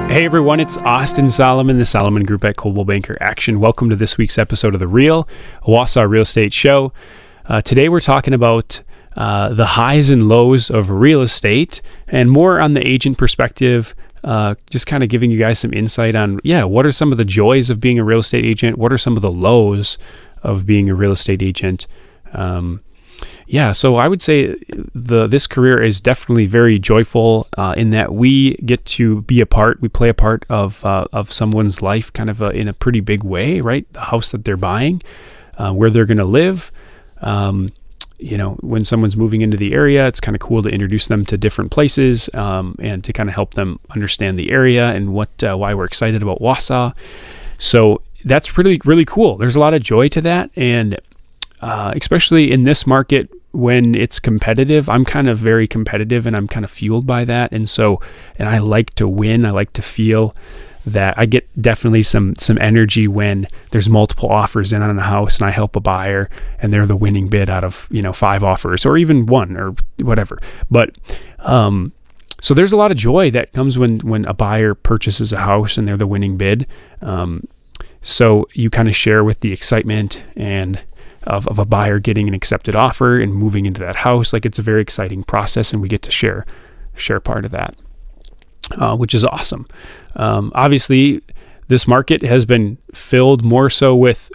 Hey everyone, it's Austin Solomon, the Solomon Group at Coldwell Banker Action. Welcome to this week's episode of The Real, a Wausau Real Estate Show. Today we're talking about the highs and lows of real estate and more on the agent perspective, just kind of giving you guys some insight on, what are some of the joys of being a real estate agent? What are some of the lows of being a real estate agent? So I would say this career is definitely very joyful in that we get to be we play a part of someone's life kind of in a pretty big way, right? The house that they're buying, where they're going to live. When someone's moving into the area, it's kind of cool to introduce them to different places and to kind of help them understand the area and why we're excited about Wausau. So that's really, really cool. There's a lot of joy to that. And especially in this market when it's competitive, I'm kind of very competitive and I'm kind of fueled by that. And I like to win. I like to feel that I get definitely some energy when there's multiple offers in on a house and I help a buyer and they're the winning bid out of, 5 offers or even 1 or whatever. But, so there's a lot of joy that comes when a buyer purchases a house and they're the winning bid. So you kind of share with the excitement and of a buyer getting an accepted offer and moving into that house. Like, it's a very exciting process and we get to share part of that, which is awesome. Obviously this market has been filled more so with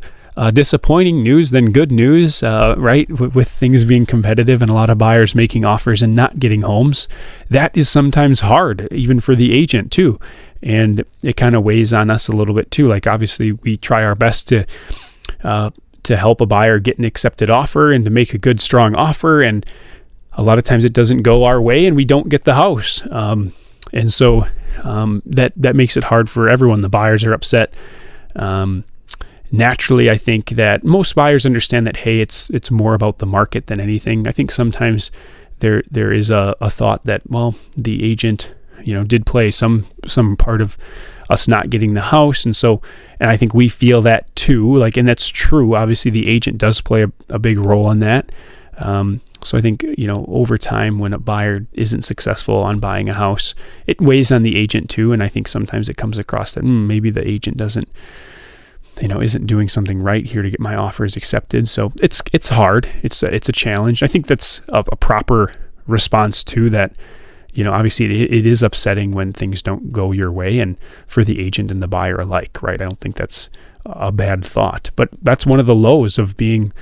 disappointing news than good news, right? With things being competitive and a lot of buyers making offers and not getting homes. That is sometimes hard, even for the agent too. And it kind of weighs on us a little bit too. Like, obviously we try our best to help a buyer get an accepted offer and to make a good, strong offer. And a lot of times it doesn't go our way and we don't get the house. And so that makes it hard for everyone. The buyers are upset. Naturally, I think that most buyers understand that, hey, it's more about the market than anything. I think sometimes there is a thought that, well, the agent, did play some part of us not getting the house. And I think we feel that too, and that's true. Obviously the agent does play a big role in that. So I think, over time when a buyer isn't successful on buying a house, it weighs on the agent too. And I think sometimes it comes across that maybe the agent isn't doing something right here to get my offers accepted. So it's hard. It's a challenge. I think that's a proper response to that. Obviously it is upsetting when things don't go your way, and for the agent and the buyer alike, right? I don't think that's a bad thought, but that's one of the lows of being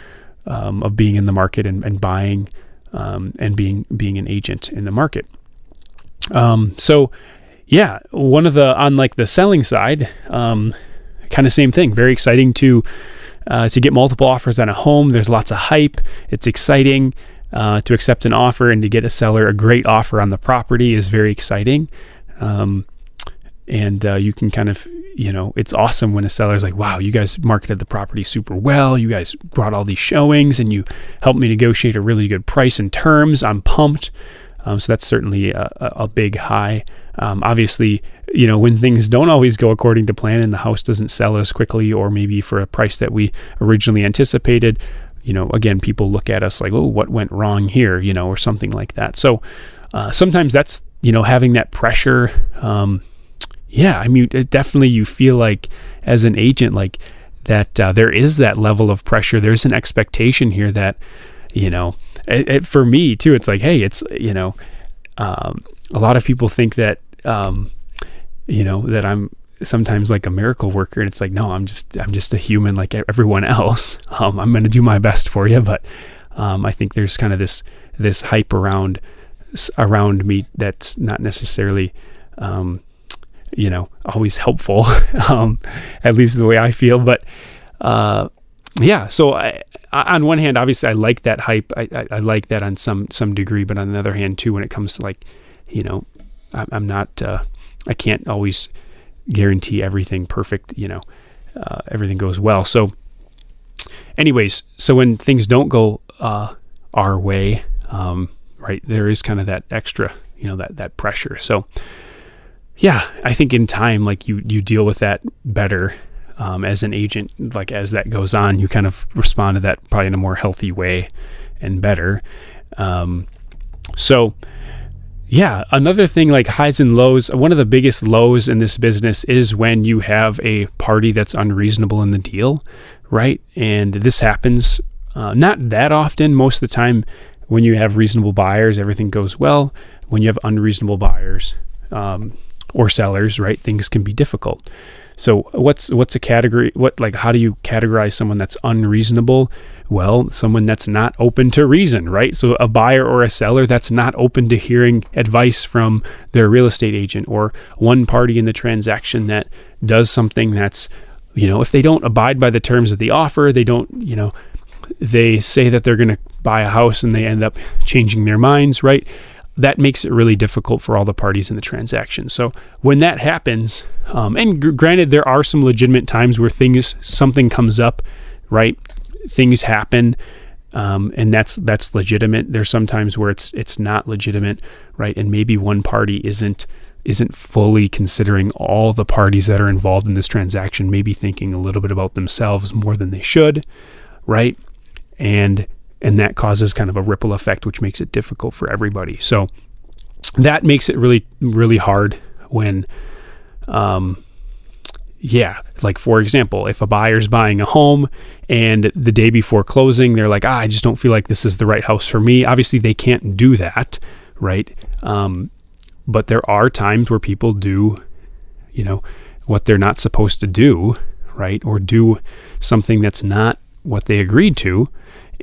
in the market and buying, and being an agent in the market. One of on the selling side, kind of same thing, very exciting to get multiple offers on a home. There's lots of hype. It's exciting. To accept an offer and to get a seller a great offer on the property is very exciting. You can kind of, it's awesome when a seller's like, wow, you guys marketed the property super well. You guys brought all these showings and you helped me negotiate a really good price and terms. I'm pumped. So that's certainly a big high. Obviously, when things don't always go according to plan and the house doesn't sell as quickly or maybe for a price that we originally anticipated, again, people look at us like, oh, what went wrong here, or something like that. So sometimes that's, having that pressure. Definitely you feel like as an agent, like that there is that level of pressure. There's an expectation here that, for me too, it's like, hey, it's, a lot of people think that, that I'm sometimes like a miracle worker, and it's like, no, I'm just a human like everyone else. I'm going to do my best for you, but I think there's kind of this hype around me that's not necessarily always helpful, at least the way I feel. But so on one hand, obviously I like that hype. I like that on some degree, but on the other hand too, when it comes to I'm not I can't always guarantee everything perfect, everything goes well. So anyways, so when things don't go our way, right, there is kind of that extra, that pressure. So I think in time, you deal with that better as an agent. As that goes on, you kind of respond to that probably in a more healthy way and better. yeah, another thing like highs and lows, one of the biggest lows in this business is when you have a party that's unreasonable in the deal, right? And this happens not that often. Most of the time when you have reasonable buyers, everything goes well. When you have unreasonable buyers or sellers, right, things can be difficult. So what's a category? How do you categorize someone that's unreasonable? Well, someone that's not open to reason, right? So a buyer or a seller that's not open to hearing advice from their real estate agent, or one party in the transaction that does something that's, if they don't abide by the terms of the offer, they don't, they say that they're going to buy a house and they end up changing their minds, right? That makes it really difficult for all the parties in the transaction. So when that happens, and granted, there are some legitimate times where something comes up, right? Things happen, and that's legitimate. There's some times where it's not legitimate, right? And maybe one party isn't fully considering all the parties that are involved in this transaction, maybe thinking a little bit about themselves more than they should, right? And that causes kind of a ripple effect, which makes it difficult for everybody. So that makes it really, really hard when, like for example, if a buyer's buying a home and the day before closing, they're like, I just don't feel like this is the right house for me. Obviously they can't do that, right? But there are times where people do, what they're not supposed to do, right? Or do something that's not what they agreed to.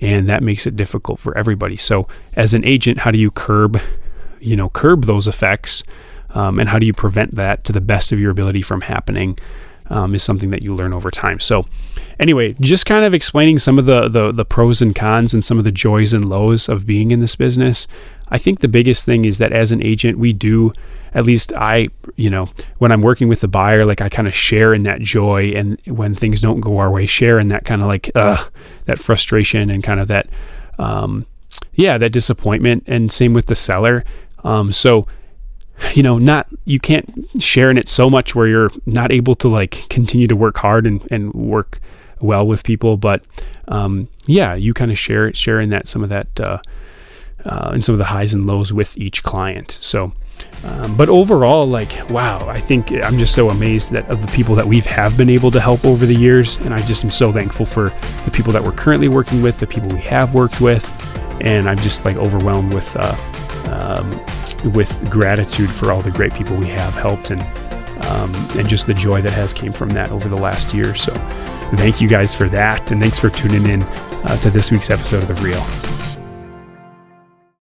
And that makes it difficult for everybody. So as an agent, how do you curb those effects? And how do you prevent that to the best of your ability from happening is something that you learn over time. So anyway, just kind of explaining some of the pros and cons and some of the joys and lows of being in this business. I think the biggest thing is that as an agent, we do, at least I, when I'm working with the buyer, like I kind of share in that joy, and when things don't go our way, share in that kind of like, that frustration and kind of that, that disappointment, and same with the seller. So, you can't share in it so much where you're not able to like continue to work hard and work well with people. But, you kind of share in that, some of that, and some of the highs and lows with each client. So, but overall, like, wow, I think I'm just so amazed of the people that we have been able to help over the years. And I just am so thankful for the people that we're currently working with, the people we have worked with. And I'm just like overwhelmed with gratitude for all the great people we have helped, and just the joy that has came from that over the last year. So thank you guys for that. And thanks for tuning in to this week's episode of The Real.